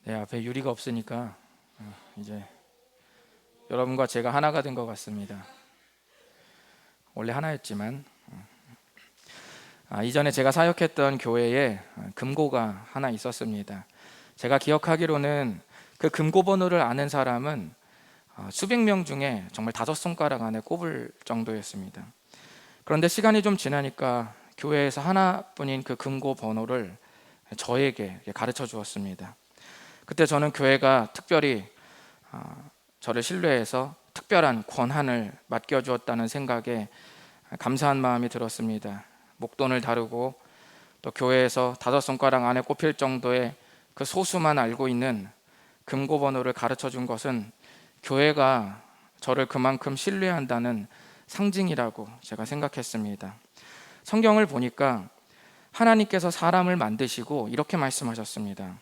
내 앞에 유리가 없으니까 이제 여러분과 제가 하나가 된 것 같습니다. 원래 하나였지만 이전에 제가 사역했던 교회에 금고가 하나 있었습니다. 제가 기억하기로는 그 금고 번호를 아는 사람은 수백 명 중에 정말 5손가락 안에 꼽을 정도였습니다. 그런데 시간이 좀 지나니까 교회에서 하나뿐인 그 금고 번호를 저에게 가르쳐 주었습니다. 그때 저는 교회가 특별히 저를 신뢰해서 특별한 권한을 맡겨주었다는 생각에 감사한 마음이 들었습니다. 목돈을 다루고 또 교회에서 5손가락 안에 꼽힐 정도의 그 소수만 알고 있는 금고 번호를 가르쳐 준 것은 교회가 저를 그만큼 신뢰한다는 상징이라고 제가 생각했습니다. 성경을 보니까 하나님께서 사람을 만드시고 이렇게 말씀하셨습니다.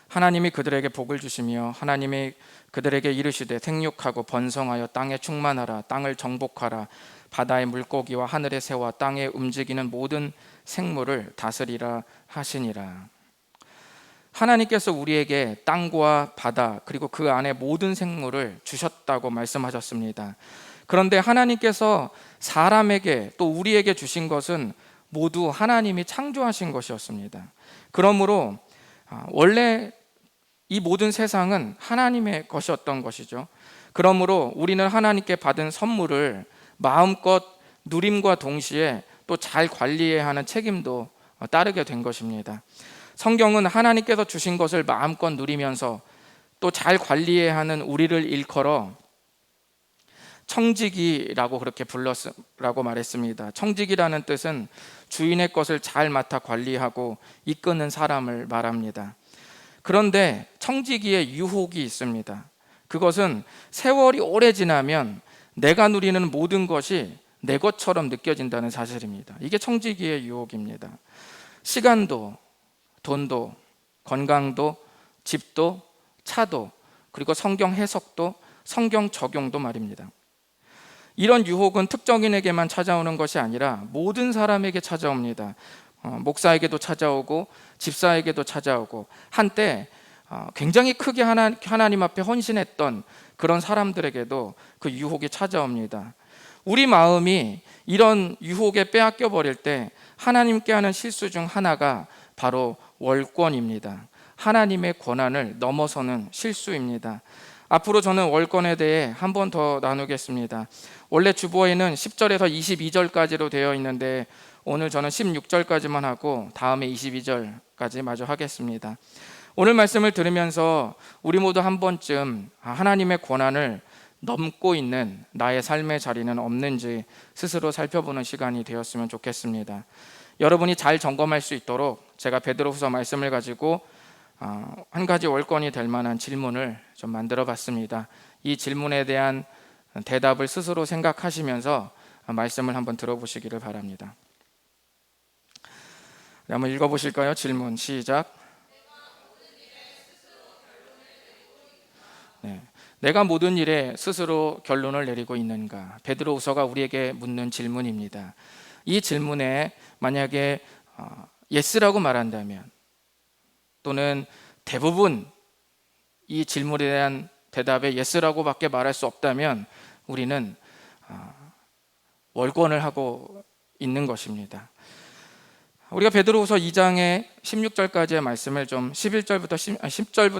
하나님이 그들에게 복을 주시며 하나님이 그들에게 이르시되 생육하고 번성하여 땅에 충만하라. 땅을 정복하라. 바다의 물고기와 하늘의 새와 땅에 움직이는 모든 생물을 다스리라 하시니라. 하나님께서 우리에게 땅과 바다 그리고 그 안에 모든 생물을 주셨다고 말씀하셨습니다. 그런데 하나님께서 사람에게 또 우리에게 주신 것은 모두 하나님이 창조하신 것이었습니다. 그러므로 원래 이 모든 세상은 하나님의 것이었던 것이죠. 그러므로 우리는 하나님께 받은 선물을 마음껏 누림과 동시에 또 잘 관리해야 하는 책임도 따르게 된 것입니다. 성경은 하나님께서 주신 것을 마음껏 누리면서 또 잘 관리해야 하는 우리를 일컬어 청지기라고 그렇게 불렀라고 말했습니다. 청지기라는 뜻은 주인의 것을 잘 맡아 관리하고 이끄는 사람을 말합니다. 그런데 청지기에 유혹이 있습니다. 그것은 세월이 오래 지나면 내가 누리는 모든 것이 내 것처럼 느껴진다는 사실입니다. 이게 청지기의 유혹입니다. 시간도, 돈도, 건강도, 집도, 차도, 그리고 성경 해석도, 성경 적용도 말입니다. 이런 유혹은 특정인에게만 찾아오는 것이 아니라 모든 사람에게 찾아옵니다. 목사에게도 찾아오고 집사에게도 찾아오고 한때 굉장히 크게 하나님 앞에 헌신했던 그런 사람들에게도 그 유혹이 찾아옵니다. 우리 마음이 이런 유혹에 빼앗겨 버릴 때 하나님께 하는 실수 중 하나가 바로 월권입니다. 하나님의 권한을 넘어서는 실수입니다. 앞으로 저는 월권에 대해 한 번 더 나누겠습니다. 원래 주보에는 10절에서 22절까지로 되어 있는데 오늘 저는 16절까지만 하고 다음에 22절까지 마저 하겠습니다. 오늘 말씀을 들으면서 우리 모두 한 번쯤 하나님의 권한을 넘고 있는 나의 삶의 자리는 없는지 스스로 살펴보는 시간이 되었으면 좋겠습니다. 여러분이 잘 점검할 수 있도록 제가 베드로후서 말씀을 가지고 한 가지 월권이 될 만한 질문을 좀 만들어 봤습니다. 이 질문에 대한 대답을 스스로 생각하시면서 말씀을 한번 들어보시기를 바랍니다. 네, 한번 읽어보실까요? 질문 시작. 네, 내가 모든 일에 스스로 결론을 내리고 있는가? 베드로후서가 우리에게 묻는 질문입니다. 이 질문에 만약에 예스라고 말한다면 또는 대부분 이 질문에 대한 대답에 예스라고 밖에 말할 수 없다면 우리는 월권을 하고 있는 것입니다. 우리가 베드로후서 2장의 16절까지의 말씀을 좀 10절부터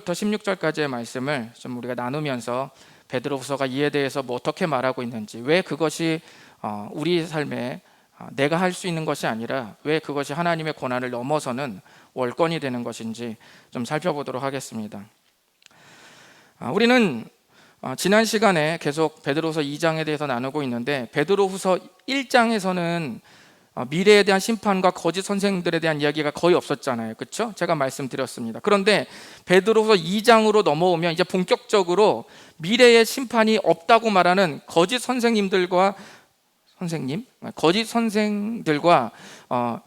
16절까지의 말씀을 좀 우리가 나누면서 베드로후서가 이에 대해서 뭐 어떻게 말하고 있는지, 왜 그것이 우리 삶에 내가 할 수 있는 것이 아니라 왜 그것이 하나님의 권한을 넘어서는 월권이 되는 것인지 좀 살펴보도록 하겠습니다. 우리는 지난 시간에 계속 베드로후서 2장에 대해서 나누고 있는데 베드로후서 1장에서는 미래에 대한 심판과 거짓 선생들에 대한 이야기가 거의 없었잖아요. 그렇죠? 제가 말씀드렸습니다. 그런데 베드로후서 2장으로 넘어오면 이제 본격적으로 미래의 심판이 없다고 말하는 거짓 선생들과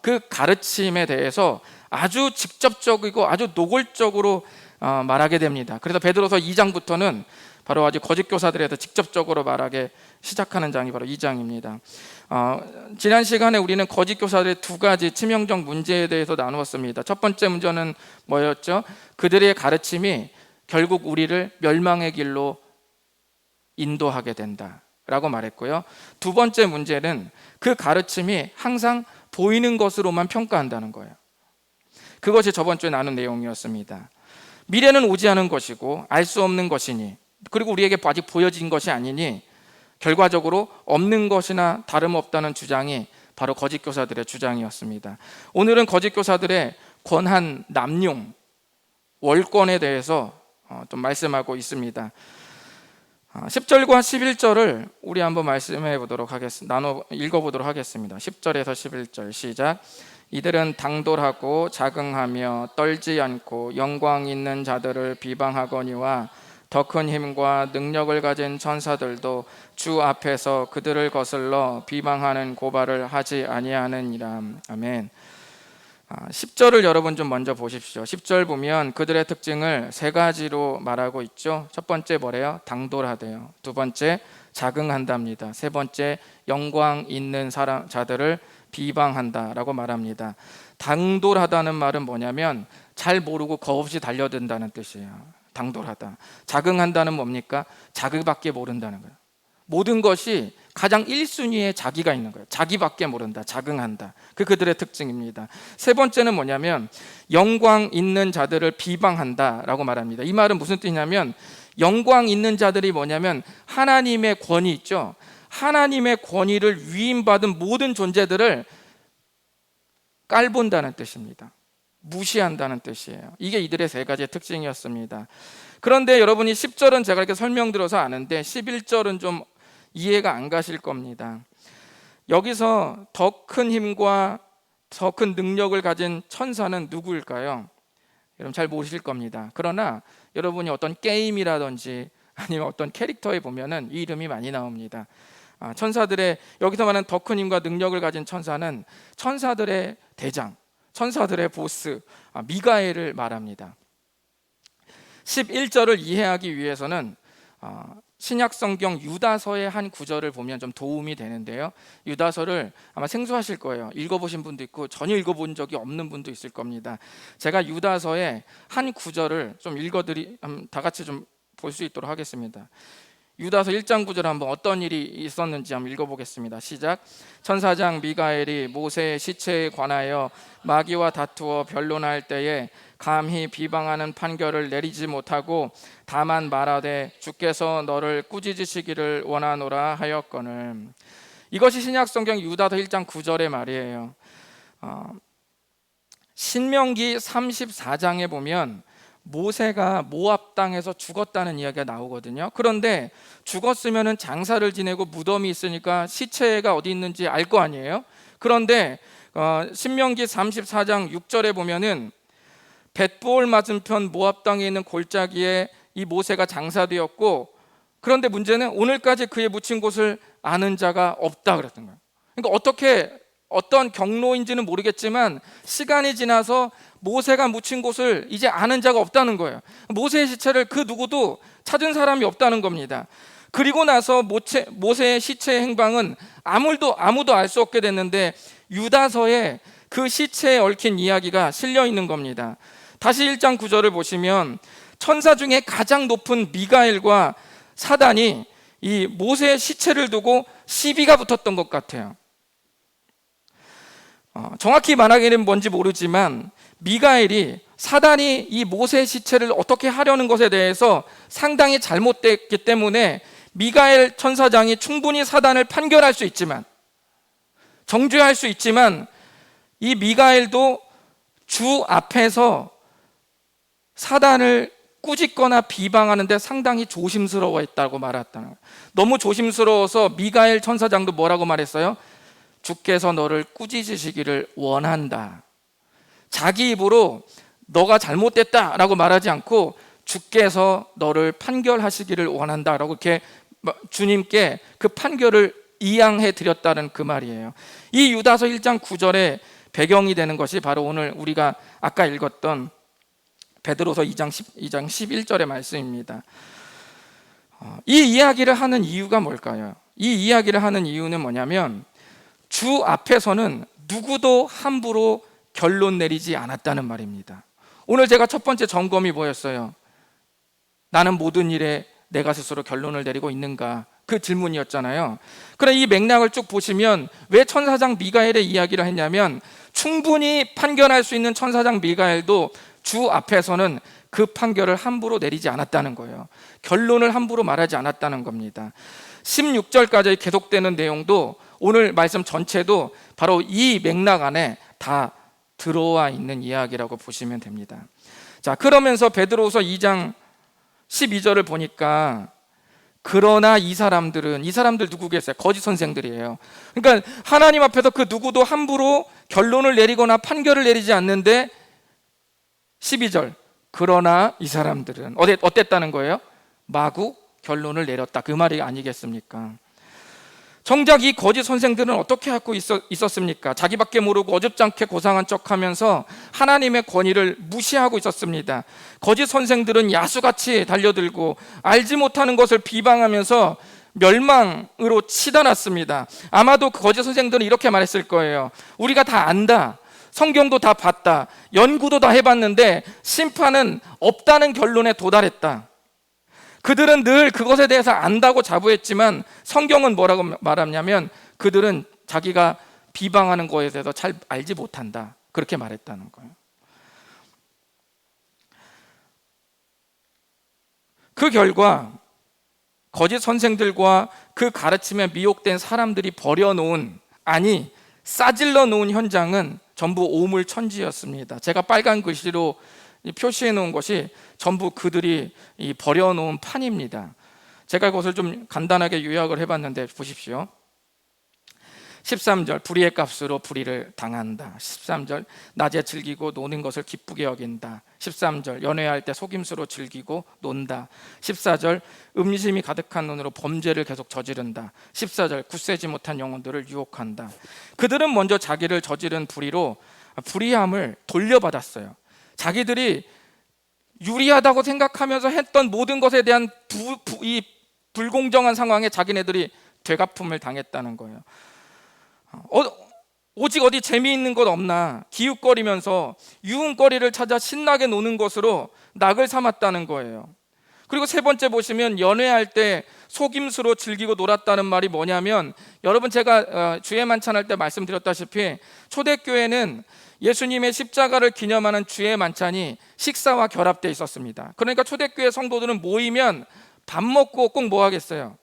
그 가르침에 대해서 아주 직접적이고 아주 노골적으로 말하게 됩니다. 그래서 베드로서 2장부터는 바로 아주 거짓 교사들에 대해서 직접적으로 말하기 시작하는 장이 바로 이 장입니다. 지난 시간에 우리는 거짓 교사들의 두 가지 치명적 문제에 대해서 나누었습니다. 첫 번째 문제는 뭐였죠? 그들의 가르침이 결국 우리를 멸망의 길로 인도하게 된다라고 말했고요. 두 번째 문제는 그 가르침이 항상 보이는 것으로만 평가한다는 거예요. 그것이 저번 주에 나눈 내용이었습니다. 미래는 오지 않은 것이고 알 수 없는 것이니, 그리고 우리에게 아직 보여진 것이 아니니 결과적으로 없는 것이나 다름없다는 주장이 바로 거짓 교사들의 주장이었습니다. 오늘은 거짓 교사들의 권한 남용, 월권에 대해서 좀 말씀하고 있습니다. 10절과 11절을 우리 한번 말씀해 보도록 하겠습니다. 나눠 읽어보도록 하겠습니다. 10절에서 11절 시작. 이들은 당돌하고 자긍하며 떨지 않고 영광 있는 자들을 비방하거니와 더 큰 힘과 능력을 가진 천사들도 주 앞에서 그들을 거슬러 비방하는 고발을 하지 아니하느니라. 아멘. 10절을 여러분 좀 먼저 보십시오. 10절 보면 그들의 특징을 세 가지로 말하고 있죠. 첫 번째 뭐래요? 당돌하대요. 두 번째 자긍한답니다. 세 번째 영광 있는 자들을 비방한다라고 말합니다. 당돌하다는 말은 뭐냐면 잘 모르고 겁없이 달려든다는 뜻이에요. 당돌하다. 자긍한다는 뭡니까? 자기밖에 모른다는 거예요. 모든 것이 가장 1순위에 자기가 있는 거예요. 자기밖에 모른다. 자긍한다. 그들의 특징입니다. 세 번째는 뭐냐면 영광 있는 자들을 비방한다라고 말합니다. 이 말은 무슨 뜻이냐면 영광 있는 자들이 뭐냐면 하나님의 권위 있죠. 하나님의 권위를 위임받은 모든 존재들을 깔본다는 뜻입니다. 무시한다는 뜻이에요. 이게 이들의 세 가지의 특징이었습니다. 그런데 여러분이 10절은 제가 이렇게 설명드려서 아는데 11절은 좀 이해가 안 가실 겁니다. 여기서 더 큰 힘과 더 큰 능력을 가진 천사는 누구일까요? 여러분 잘 모르실 겁니다. 그러나 여러분이 어떤 게임이라든지 아니면 어떤 캐릭터에 보면은 이 이름이 많이 나옵니다. 천사들의, 여기서 말하는 더 큰 힘과 능력을 가진 천사는 천사들의 대장, 천사들의 보스 미가엘을 말합니다. 11절을 이해하기 위해서는 신약성경 유다서의 한 구절을 보면 좀 도움이 되는데요. 유다서를 아마 생소하실 거예요. 읽어보신 분도 있고 전혀 읽어본 적이 없는 분도 있을 겁니다. 제가 유다서의 한 구절을 좀 다 같이 좀 볼 수 있도록 하겠습니다. 유다서 1장 9절 한번 어떤 일이 있었는지 한번 읽어보겠습니다. 시작. 천사장 미가엘이 모세의 시체에 관하여 마귀와 다투어 변론할 때에 감히 비방하는 판결을 내리지 못하고 다만 말하되 주께서 너를 꾸짖으시기를 원하노라 하였거늘. 이것이 신약성경 유다서 1장 9절의 말이에요. 신명기 34장에 보면 모세가 모압 땅에서 죽었다는 이야기가 나오거든요. 그런데 죽었으면 장사를 지내고 무덤이 있으니까 시체가 어디 있는지 알 거 아니에요. 그런데 신명기 34장 6절에 보면은 벳보올 맞은편 모압 땅에 있는 골짜기에 이 모세가 장사되었고, 그런데 문제는 오늘까지 그의 묻힌 곳을 아는 자가 없다 그랬던 거예요. 그러니까 어떤 경로인지는 모르겠지만 시간이 지나서 모세가 묻힌 곳을 이제 아는 자가 없다는 거예요. 모세의 시체를 그 누구도 찾은 사람이 없다는 겁니다. 그리고 나서 모세의 시체의 행방은 아무도 알 수 없게 됐는데 유다서에 그 시체에 얽힌 이야기가 실려 있는 겁니다. 다시 1장 9절을 보시면 천사 중에 가장 높은 미가엘과 사단이 이 모세의 시체를 두고 시비가 붙었던 것 같아요. 정확히 말하기는 뭔지 모르지만 미가엘이 사단이 이 모세의 시체를 어떻게 하려는 것에 대해서 상당히 잘못됐기 때문에 미가엘 천사장이 충분히 사단을 판결할 수 있지만, 정죄할 수 있지만, 이 미가엘도 주 앞에서 사단을 꾸짖거나 비방하는데 상당히 조심스러워했다고 말했다는 거예요. 너무 조심스러워서 미가엘 천사장도 뭐라고 말했어요? 주께서 너를 꾸짖으시기를 원한다. 자기 입으로 너가 잘못됐다라고 말하지 않고 주께서 너를 판결하시기를 원한다라고 이렇게 주님께 그 판결을 이양해 드렸다는 그 말이에요. 이 유다서 1장 9절의 배경이 되는 것이 바로 오늘 우리가 아까 읽었던 베드로서 2장 11절의 말씀입니다. 이 이야기를 하는 이유가 뭘까요? 이 이야기를 하는 이유는 뭐냐면 주 앞에서는 누구도 함부로 결론 내리지 않았다는 말입니다. 오늘 제가 첫 번째 점검이 뭐였어요? 나는 모든 일에 내가 스스로 결론을 내리고 있는가? 그 질문이었잖아요. 그럼 이 맥락을 쭉 보시면 왜 천사장 미가엘의 이야기를 했냐면 충분히 판결할 수 있는 천사장 미가엘도 주 앞에서는 그 판결을 함부로 내리지 않았다는 거예요. 결론을 함부로 말하지 않았다는 겁니다. 16절까지 계속되는 내용도 오늘 말씀 전체도 바로 이 맥락 안에 다 들어와 있는 이야기라고 보시면 됩니다. 자, 그러면서 베드로후서 2장 12절을 보니까 그러나 이 사람들 누구겠어요? 거짓 선생들이에요. 그러니까 하나님 앞에서 그 누구도 함부로 결론을 내리거나 판결을 내리지 않는데 12절 그러나 이 사람들은 어땠다는 거예요? 마구 결론을 내렸다, 그 말이 아니겠습니까? 정작 이 거짓 선생들은 어떻게 하고 있었습니까? 자기밖에 모르고 어줍지 않게 고상한 척하면서 하나님의 권위를 무시하고 있었습니다. 거짓 선생들은 야수같이 달려들고 알지 못하는 것을 비방하면서 멸망으로 치달았습니다. 아마도 그 거짓 선생들은 이렇게 말했을 거예요. 우리가 다 안다, 성경도 다 봤다, 연구도 다 해봤는데 심판은 없다는 결론에 도달했다. 그들은 늘 그것에 대해서 안다고 자부했지만 성경은 뭐라고 말하냐면 그들은 자기가 비방하는 것에 대해서 잘 알지 못한다, 그렇게 말했다는 거예요. 그 결과 거짓 선생들과 그 가르침에 미혹된 사람들이 버려놓은, 아니 싸질러 놓은 현장은 전부 오물천지였습니다. 제가 빨간 글씨로 표시해 놓은 것이 전부 그들이 버려놓은 판입니다. 제가 그것을 좀 간단하게 요약을 해봤는데 보십시오. 13절 불의의 값으로 불의를 당한다. 13절 낮에 즐기고 노는 것을 기쁘게 여긴다. 13절 연회할 때 속임수로 즐기고 논다. 14절 음심이 가득한 눈으로 범죄를 계속 저지른다. 14절 굳세지 못한 영혼들을 유혹한다. 그들은 먼저 자기를 저지른 불의로 불의함을 돌려받았어요. 자기들이 유리하다고 생각하면서 했던 모든 것에 대한 이 불공정한 상황에 자기네들이 되갚음을 당했다는 거예요. 오직 어디 재미있는 것 없나 기웃거리면서 유흥거리를 찾아 신나게 노는 것으로 낙을 삼았다는 거예요. 그리고 세 번째 보시면 연회할 때 속임수로 즐기고 놀았다는 말이 뭐냐면, 여러분 제가 주의 만찬할 때 말씀드렸다시피 초대교회는 예수님의 십자가를 기념하는 주의 만찬이 식사와 결합되어 있었습니다. 그러니까 초대교회 성도들은 모이면 밥 먹고 꼭 뭐 하겠어요?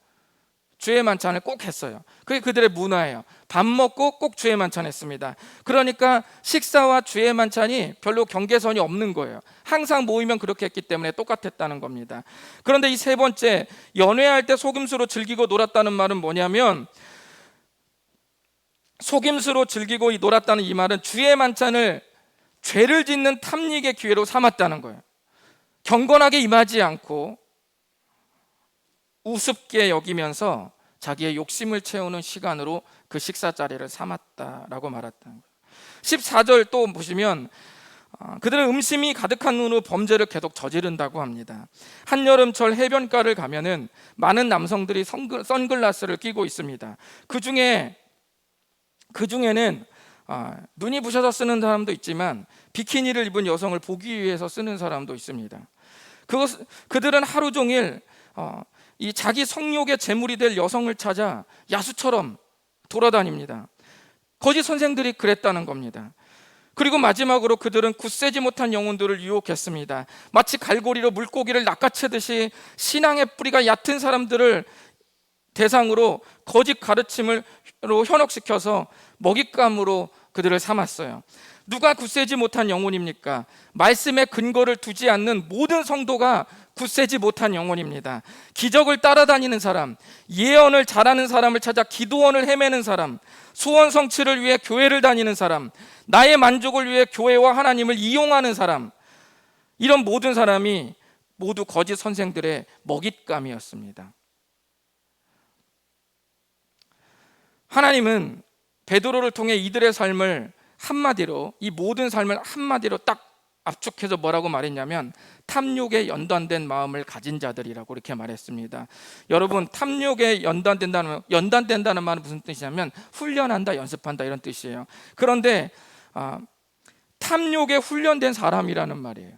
주의 만찬을 꼭 했어요. 그게 그들의 문화예요. 밥 먹고 꼭 주의 만찬 했습니다. 그러니까 식사와 주의 만찬이 별로 경계선이 없는 거예요. 항상 모이면 그렇게 했기 때문에 똑같았다는 겁니다. 그런데 이 세 번째 연회할 때 속임수로 즐기고 놀았다는 말은 뭐냐면, 속임수로 즐기고 놀았다는 이 말은 주의 만찬을 죄를 짓는 탐닉의 기회로 삼았다는 거예요. 경건하게 임하지 않고 우습게 여기면서 자기의 욕심을 채우는 시간으로 그 식사 자리를 삼았다라고 말했다는 거예요. 14절 또 보시면 그들은 음심이 가득한 눈으로 범죄를 계속 저지른다고 합니다. 한여름철 해변가를 가면은 많은 남성들이 선글라스를 끼고 있습니다. 그중에는 눈이 부셔서 쓰는 사람도 있지만 비키니를 입은 여성을 보기 위해서 쓰는 사람도 있습니다. 그들은 하루 종일 이 자기 성욕의 제물이 될 여성을 찾아 야수처럼 돌아다닙니다. 거짓 선생들이 그랬다는 겁니다. 그리고 마지막으로 그들은 굳세지 못한 영혼들을 유혹했습니다. 마치 갈고리로 물고기를 낚아채듯이 신앙의 뿌리가 얕은 사람들을 대상으로 거짓 가르침으로 현혹시켜서 먹잇감으로 그들을 삼았어요. 누가 굳세지 못한 영혼입니까? 말씀에 근거를 두지 않는 모든 성도가 굳세지 못한 영혼입니다. 기적을 따라다니는 사람, 예언을 잘하는 사람을 찾아 기도원을 헤매는 사람, 소원 성취를 위해 교회를 다니는 사람, 나의 만족을 위해 교회와 하나님을 이용하는 사람, 이런 모든 사람이 모두 거짓 선생들의 먹잇감이었습니다. 하나님은 베드로를 통해 이들의 삶을 한마디로, 이 모든 삶을 한마디로 딱 압축해서 뭐라고 말했냐면 탐욕에 연단된 마음을 가진 자들이라고 이렇게 말했습니다. 여러분, 탐욕에 연단된다는 말은 무슨 뜻이냐면 훈련한다, 연습한다 이런 뜻이에요. 그런데 탐욕에 훈련된 사람이라는 말이에요.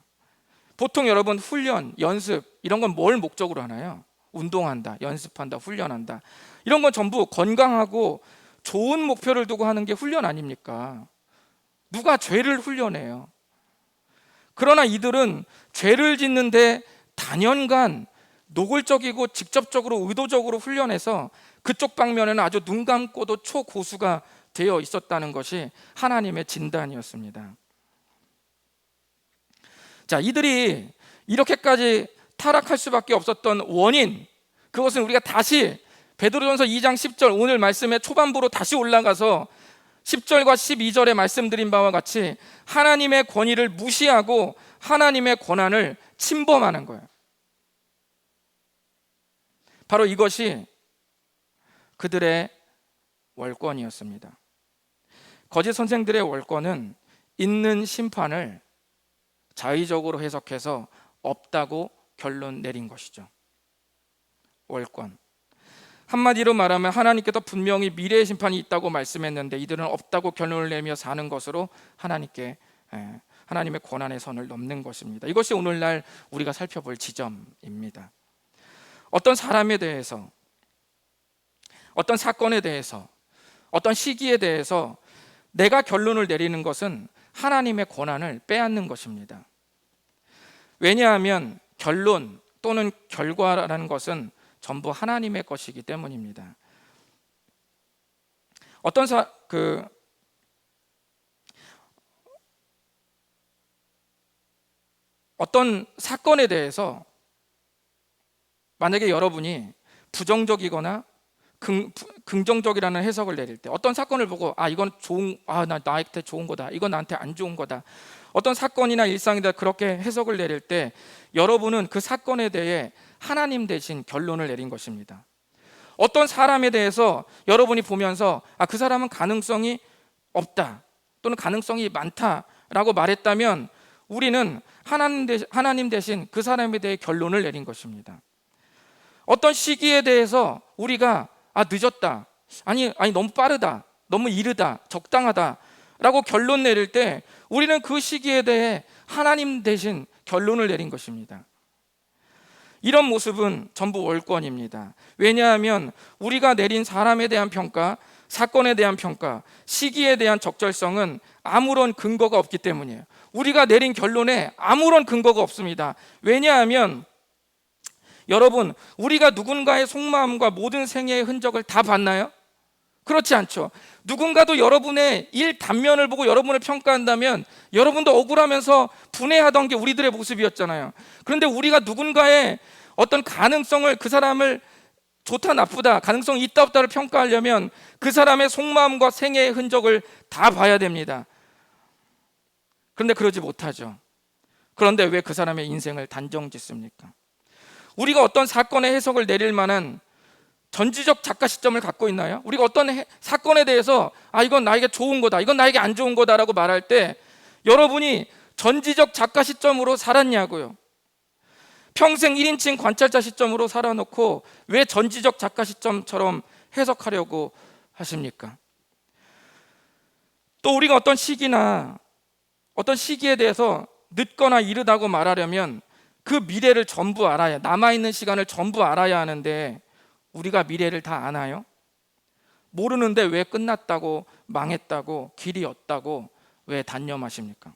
보통 여러분 훈련, 연습 이런 건 뭘 목적으로 하나요? 운동한다, 연습한다, 훈련한다 이런 건 전부 건강하고 좋은 목표를 두고 하는 게 훈련 아닙니까? 누가 죄를 훈련해요? 그러나 이들은 죄를 짓는데 단연간 노골적이고 직접적으로 의도적으로 훈련해서 그쪽 방면에는 아주 눈 감고도 초고수가 되어 있었다는 것이 하나님의 진단이었습니다. 자, 이들이 이렇게까지 타락할 수밖에 없었던 원인, 그것은 우리가 다시 베드로전서 2장 10절 오늘 말씀의 초반부로 다시 올라가서 10절과 12절에 말씀드린 바와 같이 하나님의 권위를 무시하고 하나님의 권한을 침범하는 거예요. 바로 이것이 그들의 월권이었습니다. 거짓 선생들의 월권은 있는 심판을 자의적으로 해석해서 없다고 결론 내린 것이죠. 월권. 한마디로 말하면 하나님께서 분명히 미래의 심판이 있다고 말씀했는데 이들은 없다고 결론을 내며 사는 것으로 하나님의 권한의 선을 넘는 것입니다. 이것이 오늘날 우리가 살펴볼 지점입니다. 어떤 사람에 대해서, 어떤 사건에 대해서, 어떤 시기에 대해서 내가 결론을 내리는 것은 하나님의 권한을 빼앗는 것입니다. 왜냐하면 결론 또는 결과라는 것은 전부 하나님의 것이기 때문입니다. 어떤 사건에 대해서 만약에 여러분이 부정적이거나 긍정적이라는 해석을 내릴 때, 어떤 사건을 보고 이건 나한테 좋은 거다, 이건 나한테 안 좋은 거다, 어떤 사건이나 일상이다 그렇게 해석을 내릴 때 여러분은 그 사건에 대해 하나님 대신 결론을 내린 것입니다. 어떤 사람에 대해서 여러분이 보면서 그 사람은 가능성이 없다 또는 가능성이 많다라고 말했다면 우리는 하나님 대신 그 사람에 대해 결론을 내린 것입니다. 어떤 시기에 대해서 우리가 늦었다, 아니 너무 빠르다, 너무 이르다, 적당하다 라고 결론 내릴 때 우리는 그 시기에 대해 하나님 대신 결론을 내린 것입니다. 이런 모습은 전부 월권입니다. 왜냐하면 우리가 내린 사람에 대한 평가, 사건에 대한 평가, 시기에 대한 적절성은 아무런 근거가 없기 때문이에요. 우리가 내린 결론에 아무런 근거가 없습니다. 왜냐하면 여러분, 우리가 누군가의 속마음과 모든 생애의 흔적을 다 봤나요? 그렇지 않죠. 누군가도 여러분의 일 단면을 보고 여러분을 평가한다면 여러분도 억울하면서 분해하던 게 우리들의 모습이었잖아요. 그런데 우리가 누군가의 어떤 가능성을, 그 사람을 좋다 나쁘다, 가능성이 있다 없다를 평가하려면 그 사람의 속마음과 생애의 흔적을 다 봐야 됩니다. 그런데 그러지 못하죠. 그런데 왜 그 사람의 인생을 단정 짓습니까? 우리가 어떤 사건의 해석을 내릴 만한 전지적 작가 시점을 갖고 있나요? 우리가 어떤 사건에 대해서 이건 나에게 좋은 거다, 이건 나에게 안 좋은 거다라고 말할 때 여러분이 전지적 작가 시점으로 살았냐고요? 평생 1인칭 관찰자 시점으로 살아놓고 왜 전지적 작가 시점처럼 해석하려고 하십니까? 또 우리가 어떤 시기나 어떤 시기에 대해서 늦거나 이르다고 말하려면 그 미래를 전부 알아야, 남아있는 시간을 전부 알아야 하는데 우리가 미래를 다 아나요? 모르는데 왜 끝났다고, 망했다고, 길이 없다고 왜 단념하십니까?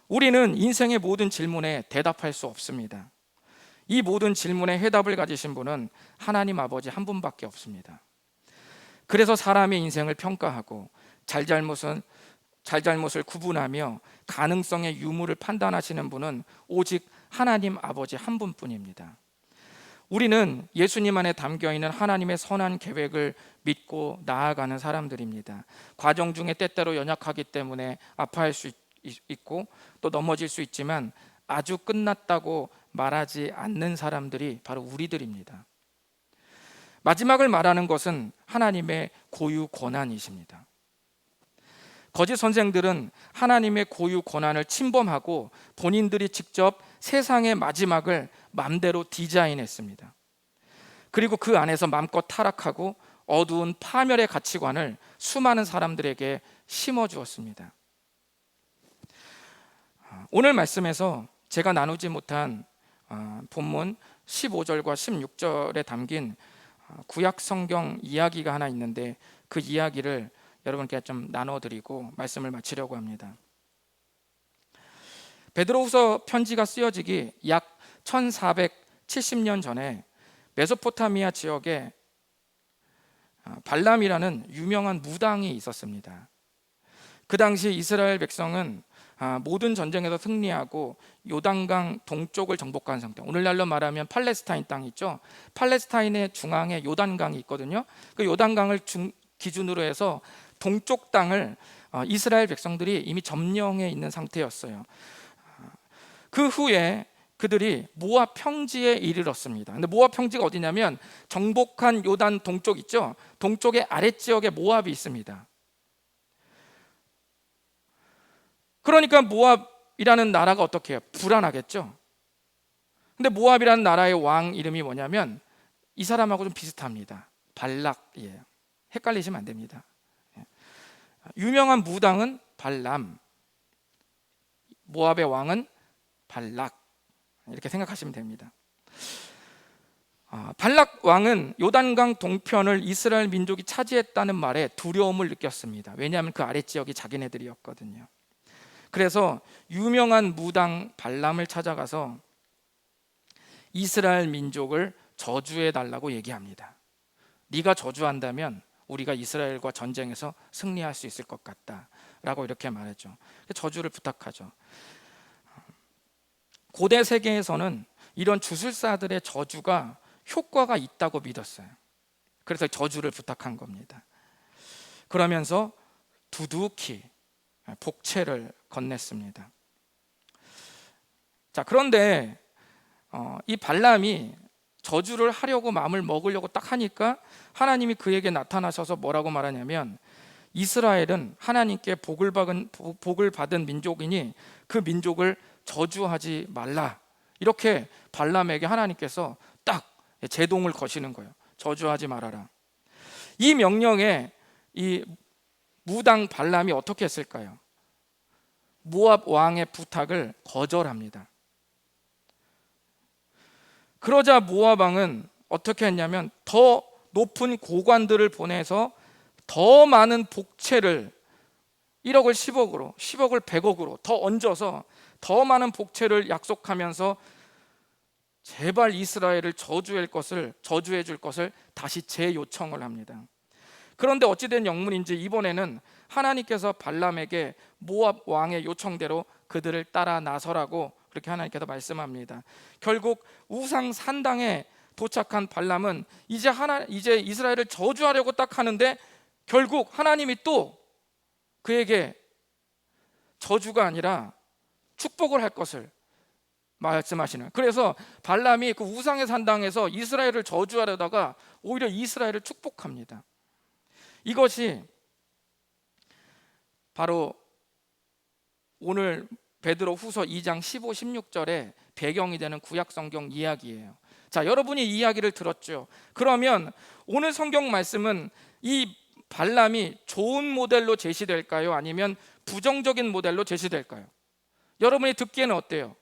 우리는 인생의 모든 질문에 대답할 수 없습니다. 이 모든 질문에 해답을 가지신 분은 하나님 아버지 한 분밖에 없습니다. 그래서 사람의 인생을 평가하고 잘잘못을 구분하며 가능성의 유무를 판단하시는 분은 오직 하나님 아버지 한 분뿐입니다. 우리는 예수님 안에 담겨있는 하나님의 선한 계획을 믿고 나아가는 사람들입니다. 과정 중에 때때로 연약하기 때문에 아파할 수 있고 또 넘어질 수 있지만 아주 끝났다고 말하지 않는 사람들이 바로 우리들입니다. 마지막을 말하는 것은 하나님의 고유 권한이십니다. 거짓 선생들은 하나님의 고유 권한을 침범하고 본인들이 직접 세상의 마지막을 맘대로 디자인했습니다. 그리고 그 안에서 마음껏 타락하고 어두운 파멸의 가치관을 수많은 사람들에게 심어주었습니다. 오늘 말씀에서 제가 나누지 못한 본문 15절과 16절에 담긴 구약 성경 이야기가 하나 있는데 그 이야기를 여러분께 좀 나눠드리고 말씀을 마치려고 합니다. 베드로후서 편지가 쓰여지기 약 1470년 전에 메소포타미아 지역에 발람이라는 유명한 무당이 있었습니다. 그 당시 이스라엘 백성은 모든 전쟁에서 승리하고 요단강 동쪽을 정복한 상태. 오늘날로 말하면 팔레스타인 땅 있죠. 팔레스타인의 중앙에 요단강이 있거든요. 그 요단강을 기준으로 해서 동쪽 땅을 이스라엘 백성들이 이미 점령해 있는 상태였어요. 그 후에 그들이 모압 평지에 이르렀습니다. 근데 모압 평지가 어디냐면 정복한 요단 동쪽 있죠. 동쪽의 아랫지역에 모압이 있습니다. 그러니까 모압이라는 나라가 어떻게 해요? 불안하겠죠. 근데 모압이라는 나라의 왕 이름이 뭐냐면 이 사람하고 좀 비슷합니다. 발락이에요. 헷갈리시면 안 됩니다. 유명한 무당은 발람, 모압의 왕은 발락, 이렇게 생각하시면 됩니다. 발락 왕은 요단강 동편을 이스라엘 민족이 차지했다는 말에 두려움을 느꼈습니다. 왜냐하면 그 아랫지역이 자기네들이었거든요. 그래서 유명한 무당 발람을 찾아가서 이스라엘 민족을 저주해 달라고 얘기합니다. 네가 저주한다면 우리가 이스라엘과 전쟁에서 승리할 수 있을 것 같다 라고 이렇게 말했죠. 저주를 부탁하죠. 고대 세계에서는 이런 주술사들의 저주가 효과가 있다고 믿었어요. 그래서 저주를 부탁한 겁니다. 그러면서 두둑히 복채를 건넸습니다. 자, 그런데 이 발람이 저주를 하려고 마음을 먹으려고 딱 하니까 하나님이 그에게 나타나셔서 뭐라고 말하냐면 이스라엘은 하나님께 복을 받은 민족이니 그 민족을 저주하지 말라. 이렇게 발람에게 하나님께서 딱 제동을 거시는 거예요. 저주하지 말아라. 이 명령에 이 무당 발람이 어떻게 했을까요? 모압 왕의 부탁을 거절합니다. 그러자 모압 왕은 어떻게 했냐면 더 높은 고관들을 보내서 더 많은 복채를 1억을 10억으로, 10억을 100억으로 더 얹어서 더 많은 복채를 약속하면서 제발 이스라엘을 저주해 줄 것을 다시 재요청을 합니다. 그런데 어찌된 영문인지 이번에는 하나님께서 발람에게 모압 왕의 요청대로 그들을 따라 나서라고 그렇게 하나님께서 말씀합니다. 결국 우상 산당에 도착한 발람은 이제 이스라엘을 저주하려고 딱 하는데 결국 하나님이 또 그에게 저주가 아니라 축복을 할 것을 말씀하시는. 그래서 발람이 그 우상의 산당에서 이스라엘을 저주하려다가 오히려 이스라엘을 축복합니다. 이것이 바로 오늘 베드로 후서 2장 15, 16절에 배경이 되는 구약 성경 이야기예요. 자, 여러분이 이 이야기를 들었죠. 그러면 오늘 성경 말씀은 이 발람이 좋은 모델로 제시될까요? 아니면 부정적인 모델로 제시될까요? 여러분이 듣기에는 어때요?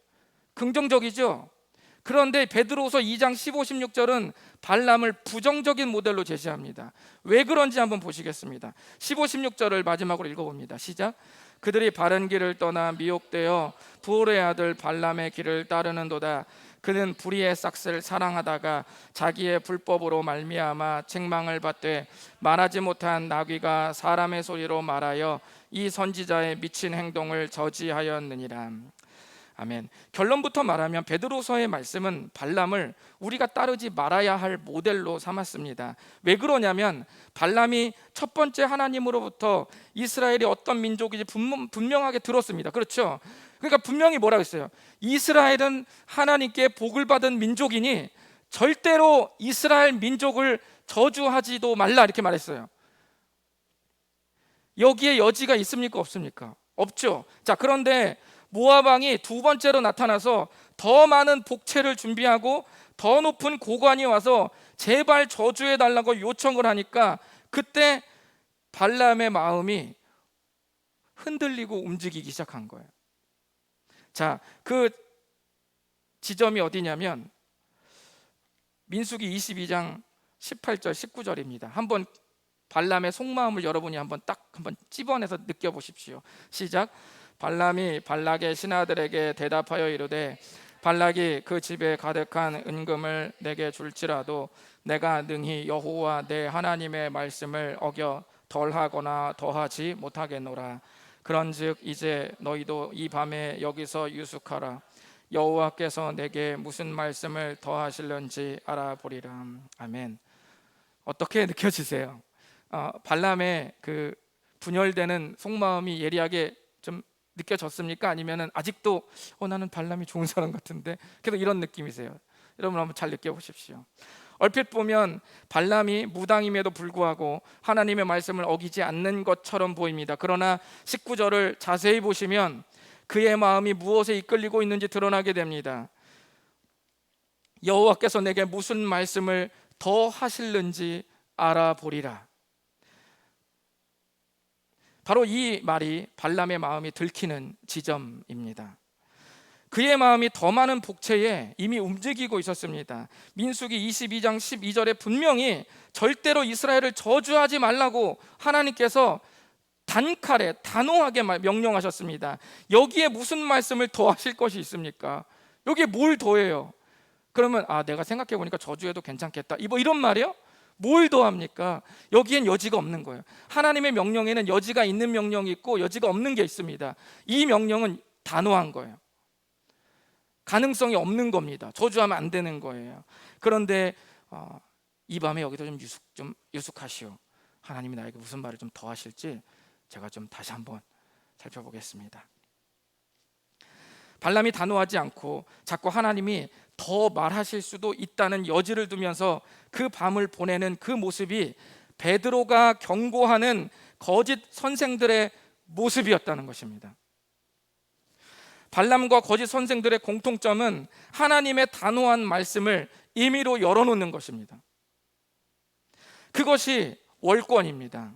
긍정적이죠? 그런데 베드로후서 2장 15, 16절은 발람을 부정적인 모델로 제시합니다. 왜 그런지 한번 보시겠습니다. 15, 16절을 마지막으로 읽어봅니다. 시작. 그들이 바른 길을 떠나 미혹되어 부올의 아들 발람의 길을 따르는도다. 그는 불의의 싹을 사랑하다가 자기의 불법으로 말미암아 책망을 받되 말하지 못한 나귀가 사람의 소리로 말하여 이 선지자의 미친 행동을 저지하였느니라. 아멘. 결론부터 말하면 베드로서의 말씀은 발람을 우리가 따르지 말아야 할 모델로 삼았습니다. 왜 그러냐면 발람이 첫 번째 하나님으로부터 이스라엘이 어떤 민족인지 분명하게 들었습니다. 그렇죠? 그러니까 분명히 뭐라고 했어요? 이스라엘은 하나님께 복을 받은 민족이니 절대로 이스라엘 민족을 저주하지도 말라 이렇게 말했어요. 여기에 여지가 있습니까? 없습니까? 없죠. 자, 그런데 모압 왕이 두 번째로 나타나서 더 많은 복채를 준비하고 더 높은 고관이 와서 제발 저주해 달라고 요청을 하니까 그때 발람의 마음이 흔들리고 움직이기 시작한 거예요. 자, 그 지점이 어디냐면 민수기 22장 18절 19절입니다. 한번 발람의 속마음을 여러분이 한번 찝어내서 느껴보십시오. 시작. 발람이 발락의 신하들에게 대답하여 이르되 발락이 그 집에 가득한 은금을 내게 줄지라도 내가 능히 여호와 내 하나님의 말씀을 어겨 덜하거나 더하지 못하겠노라. 그런즉 이제 너희도 이 밤에 여기서 유숙하라. 여호와께서 내게 무슨 말씀을 더하실는지 알아보리라. 아멘. 어떻게 느껴지세요? 발람의 그 분열되는 속마음이 예리하게 좀 느껴졌습니까? 아니면은 아직도 나는 발람이 좋은 사람 같은데, 계속 이런 느낌이세요? 여러분 한번 잘 느껴보십시오. 얼핏 보면 발람이 무당임에도 불구하고 하나님의 말씀을 어기지 않는 것처럼 보입니다. 그러나 19절을 자세히 보시면 그의 마음이 무엇에 이끌리고 있는지 드러나게 됩니다. 여호와께서 내게 무슨 말씀을 더 하실는지 알아보리라. 바로 이 말이 발람의 마음이 들키는 지점입니다. 그의 마음이 더 많은 복채에 이미 움직이고 있었습니다. 민수기 22장 12절에 분명히 절대로 이스라엘을 저주하지 말라고 하나님께서 단칼에 단호하게 명령하셨습니다. 여기에 무슨 말씀을 더 하실 것이 있습니까? 여기에 뭘 더해요? 그러면 내가 생각해 보니까 저주해도 괜찮겠다, 이런 말이요? 뭘 더합니까? 여기엔 여지가 없는 거예요. 하나님의 명령에는 여지가 있는 명령이 있고 여지가 없는 게 있습니다. 이 명령은 단호한 거예요. 가능성이 없는 겁니다. 저주하면 안 되는 거예요. 그런데 이 밤에 여기서 좀 유숙하시오. 하나님이 나에게 무슨 말을 좀 더 하실지 제가 좀 다시 한번 살펴보겠습니다. 발람이 단호하지 않고 자꾸 하나님이 더 말하실 수도 있다는 여지를 두면서 그 밤을 보내는 그 모습이 베드로가 경고하는 거짓 선생들의 모습이었다는 것입니다. 발람과 거짓 선생들의 공통점은 하나님의 단호한 말씀을 임의로 열어놓는 것입니다. 그것이 월권입니다.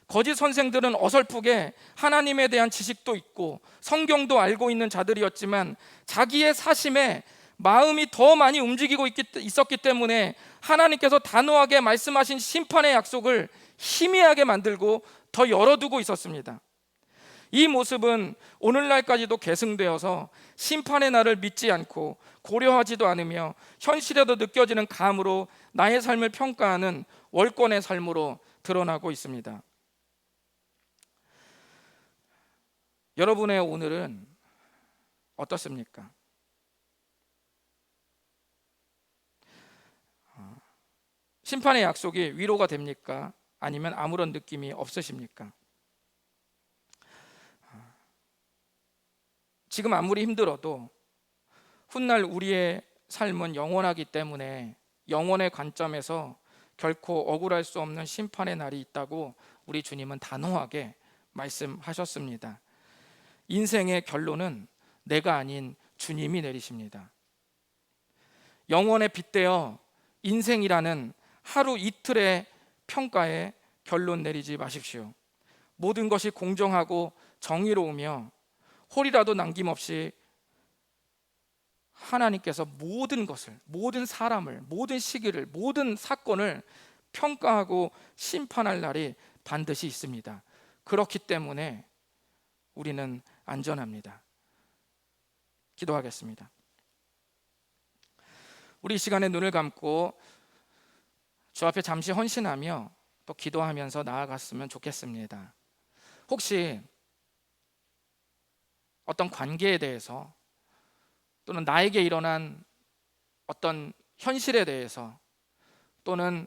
거짓 선생들은 어설프게 하나님에 대한 지식도 있고 성경도 알고 있는 자들이었지만 자기의 사심에 마음이 더 많이 움직이고 있었기 때문에 하나님께서 단호하게 말씀하신 심판의 약속을 희미하게 만들고 더 열어두고 있었습니다. 이 모습은 오늘날까지도 계승되어서 심판의 날을 믿지 않고 고려하지도 않으며 현실에도 느껴지는 감으로 나의 삶을 평가하는 월권의 삶으로 드러나고 있습니다. 여러분의 오늘은 어떻습니까? 심판의 약속이 위로가 됩니까? 아니면 아무런 느낌이 없으십니까? 지금 아무리 힘들어도 훗날 우리의 삶은 영원하기 때문에 영원의 관점에서 결코 억울할 수 없는 심판의 날이 있다고 우리 주님은 단호하게 말씀하셨습니다. 인생의 결론은 내가 아닌 주님이 내리십니다. 영원에 빗대어 인생이라는 하루 이틀의 평가에 결론 내리지 마십시오. 모든 것이 공정하고 정의로우며 홀이라도 남김없이 하나님께서 모든 것을, 모든 사람을, 모든 시기를, 모든 사건을 평가하고 심판할 날이 반드시 있습니다. 그렇기 때문에 우리는 안전합니다. 기도하겠습니다. 우리 이 시간에 눈을 감고 주 앞에 잠시 헌신하며 또 기도하면서 나아갔으면 좋겠습니다. 혹시 어떤 관계에 대해서 또는 나에게 일어난 어떤 현실에 대해서 또는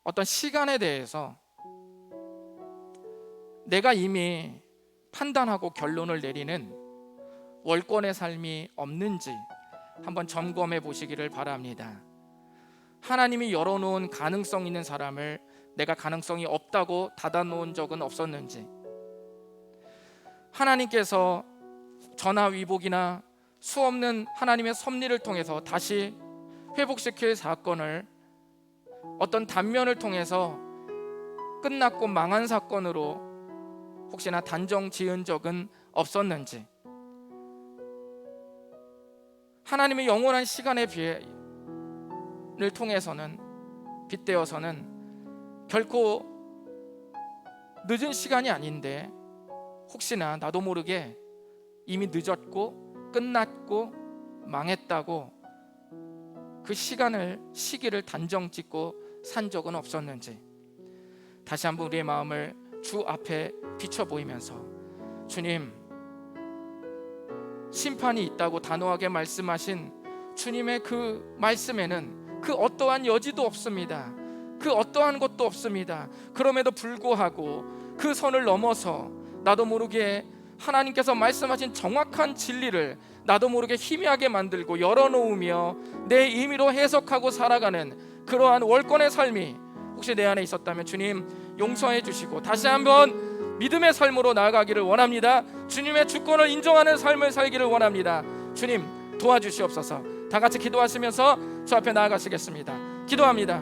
어떤 시간에 대해서 내가 이미 판단하고 결론을 내리는 월권의 삶이 없는지 한번 점검해 보시기를 바랍니다. 하나님이 열어놓은 가능성 있는 사람을 내가 가능성이 없다고 닫아놓은 적은 없었는지, 하나님께서 전화위복이나 수없는 하나님의 섭리를 통해서 다시 회복시킬 사건을 어떤 단면을 통해서 끝났고 망한 사건으로 혹시나 단정 지은 적은 없었는지, 하나님의 영원한 시간의 비를 통해서는 빗대어서는 결코 늦은 시간이 아닌데 혹시나 나도 모르게 이미 늦었고 끝났고 망했다고 그 시기를 단정 짓고 산 적은 없었는지, 다시 한번 우리의 마음을 주 앞에 비춰 보이면서, 주님, 심판이 있다고 단호하게 말씀하신 주님의 그 말씀에는 그 어떠한 여지도 없습니다. 그 어떠한 것도 없습니다. 그럼에도 불구하고 그 선을 넘어서 나도 모르게 하나님께서 말씀하신 정확한 진리를 나도 모르게 희미하게 만들고 열어놓으며 내 임의로 해석하고 살아가는 그러한 월권의 삶이 혹시 내 안에 있었다면 주님 용서해 주시고 다시 한번 믿음의 삶으로 나아가기를 원합니다. 주님의 주권을 인정하는 삶을 살기를 원합니다. 주님 도와주시옵소서. 다 같이 기도하시면서 주 앞에 나아가시겠습니다. 기도합니다.